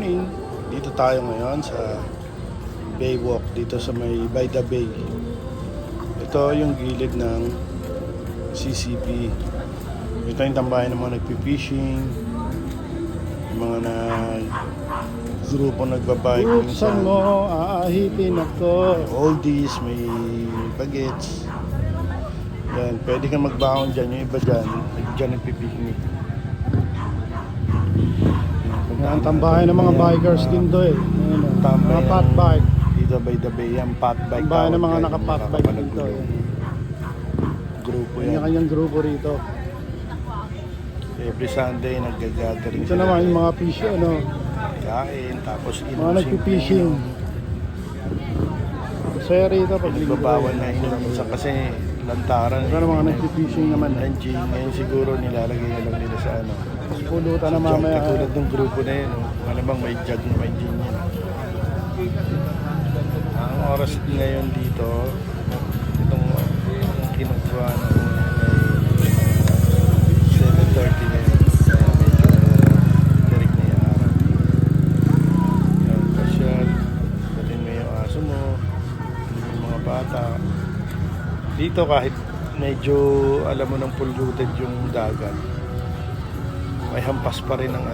morning. Dito tayo ngayon sa Baywalk, dito sa may by the bay. Ito yung gilid ng CCP. Ito yung tambayan ng mga nagpipishing, yung mga grupo nagbabiking. Buksan mo, aahipin ako. Oldies, may bagets. Yan, pwede kang magbaon dyan. Yung iba dyan nagpipiknik. Ang tambahay ng mga bikers din to eh. Ayan, Tambay mga fat bike. Dito by the bay, yung pat bike. Tambahay ng mga tawag naka-fat yan, bike mga dito eh. grupo yan. Kanya-kanyang grupo rito. Every Sunday nag-gathering Ito naman yung mga fish, kain, tapos mga nagpipishing. Masaya rito pag linggo. Nagbabawal na inom kasi lantaran. Ito naman mga nagpipishing naman. Nanjing, ngayon siguro nilalagay na lang nila sa ano. Pulutan na mamaya. Katulad ng grupo na yun, malamang may jug na may gin yan. Ang oras ngayon dito, itong kinukuha na 7:30 na yun. Kaya medyo tirik na yung araw. Yan, pasyal. Dalhin mo yung aso mo, yung mga bata. Dito kahit medyo alam mo ng polluted yung dagat, may hampas pa rin ng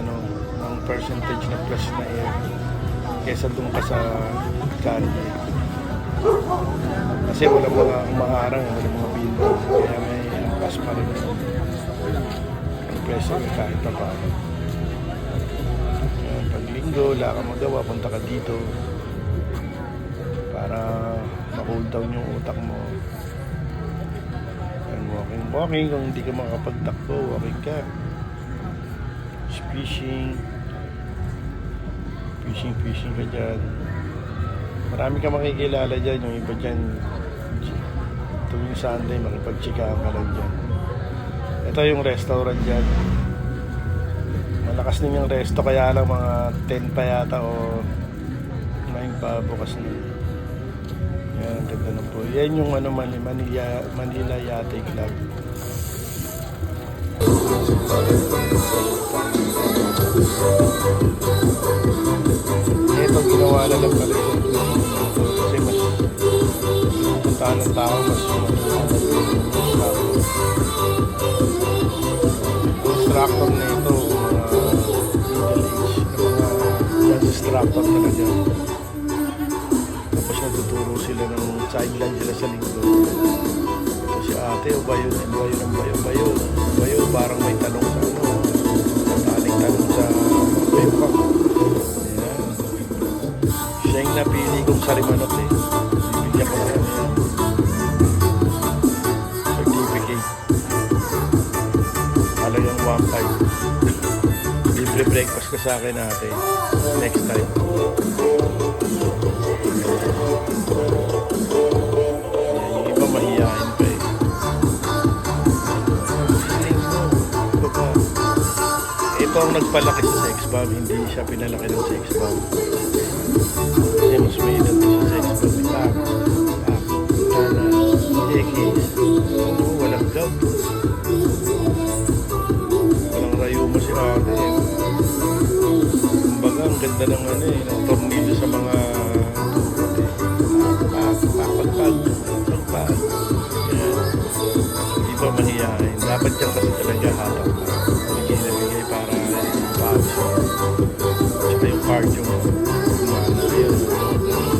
percentage na plus na air kesa doon ka sa Candy. Kasi wala mga umaharang, wala mga building, kaya may hampas pa rin ang pressure kahit pa paano. Pag linggo, wala kang magawa, punta ka dito para ma-cool down yung utak mo. And walking, kung hindi ka makapagtakbo, walking ka. Fishing ka dyan. Marami ka makikilala dyan. Yung iba dyan, tuwing Sunday, makipagtsikahan ka lang dyan. Ito yung restaurant dyan. Malakas din yung resto, kaya lang mga 10 pa yata o 9 pa bukas na. Yan, ganda na po. Yan yung Manila Yachting Club. Ito ginawa na lang pala ito kasi mas puntahan ng tao, mas instructor na ito, mga middle age, mga instructor talaga. Tapos natuturo sila ng sideline sila sa linggo. Ito si ate, o bayo, parang may tanong sa mataling tanong sa bayo. Ayan. Siya yung napili kong sarimanot eh. Bibigyan ko na yan. Certificate. Halagang 1.5. Libre breakfast ka sa akin ate. Next time. Yung iba mahihain pa eh. Ito ang nagpalaki sa sex bomb, hindi siya pinalaki ng sex bomb. Kasi mas may edad sa sex bomb. Dekis. Walang gab. Walang rayuma si ate. Kumbaga, ang ganda ng ng tornilyo sa mga pagpag. Hindi pa mahihain. Dapat yan kasi talaga hatak na. Nabigay para pawis mo. Tsaka yung cardio mo. Kumana yun.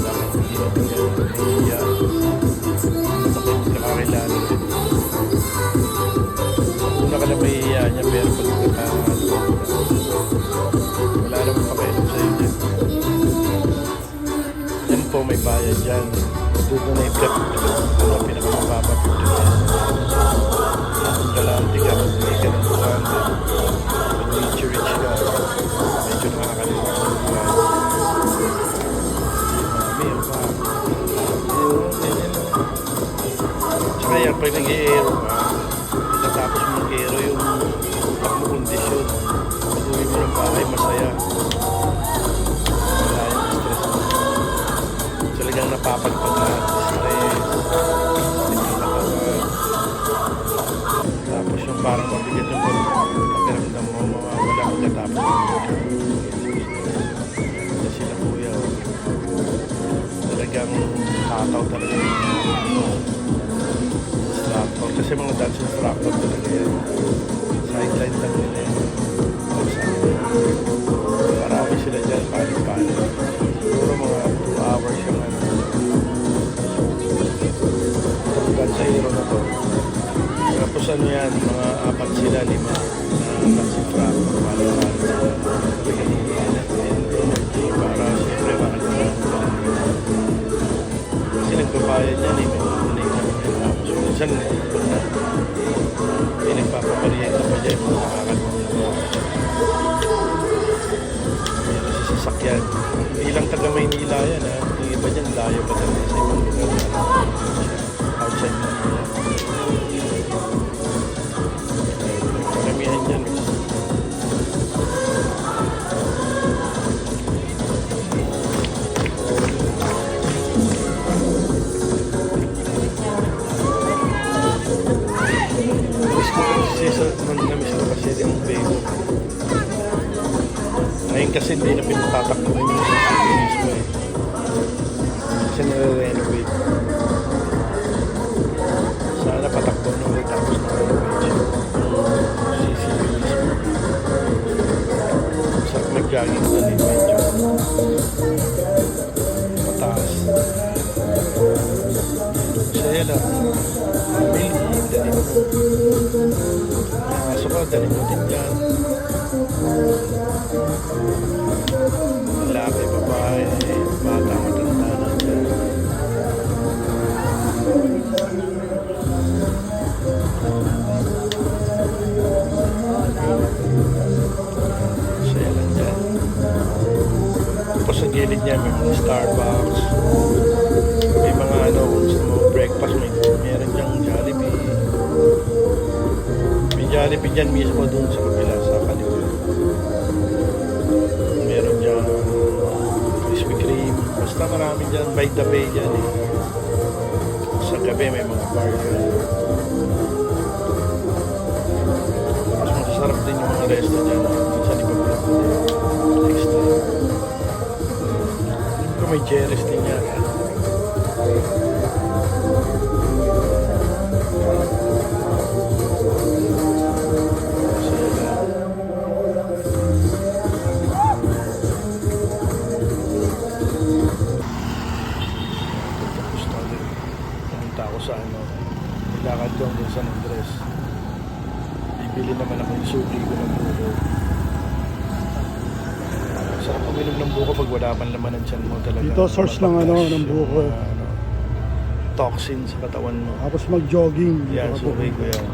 Dapat hindi natin nahihiya. Dapat nakakilala rin. Una ka na mahihiya niya, pero pagkakataan wala naman pakailan sa'yo dyan. Yan po, may bayad dyan. Dito na i-flip. Ano pinakamababa 50 pesos. Kung galante ka, hindi ka ng 200. Nature rich ka, medyo nakakalimutan sa buhay. Mami, ang pa. Tsaka yan, pag nag-i-aero ka, pagkatapos mo nag-i-aero yung utak mo kondisyon. Pag-uwi mo ng bahay, masaya. Wala yung stress mo. Talagang napapagpag lahat. Stress, hindi ka si Frank, malalaman sila. Energy para siyempre makagawa. Kasi nagbabayad yan eh, may donate naman yan. Tapos minsan, may nagpapaparyenta pa dyan, nakakaluwang na meron sa sasakyan. Ilang taga Maynila yan ha. Yung iba dyan, layo pa talaga sa ibang lugar. Outside Manila. Karamihan dyan. Namiss ko kasi yung bego. Ngayon kasi hindi na pinatatakbo rin yung CCTV mismo eh. Kasi nare-renovate. Sana patakbo na ulit tapos na-renovate yung CCTV mismo. Sarap mag-jogging doon eh, medyo mataas. Masaya lang. Family, dali mo. Aso ka, dali mo din yan. Lalaki, babae, bata, matanda na dyan. Masaya lang dyan. Tapos sa gilid niya may mga Starbucks. May mga ano, kung gusto mo breakfast, meron dyang Jollibee. May Jollibee dyan mismo dun sa kabila, sa kaliwa. Meron dyang Krispy Kreme. Basta marami dyan, by the bay dyan eh. Sa gabi may mga bar dyan. Mas masasarap din yung mga resto dyan. Minsan iba pa next time. Kung may Jerry's din yan. Ako sa ano, nilakad ko hanggang San Andres. Bibili naman ako yung suki ko ng buko. Sarap uminom ng buko pag wala pang laman ng tiyan mo talaga. Dito source ng ano, ng buko. Toxin sa katawan mo. Tapos mag-jogging. Yan, suki ko yan.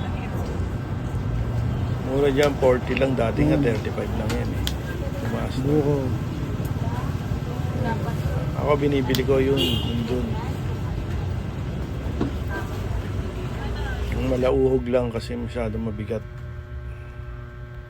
Mura dyan, 40 lang. Dati nga 35 lang yan eh. Tumaas na. Buko. Ako binibili ko yung dun. Yung malauhog lang kasi masyadong mabigat.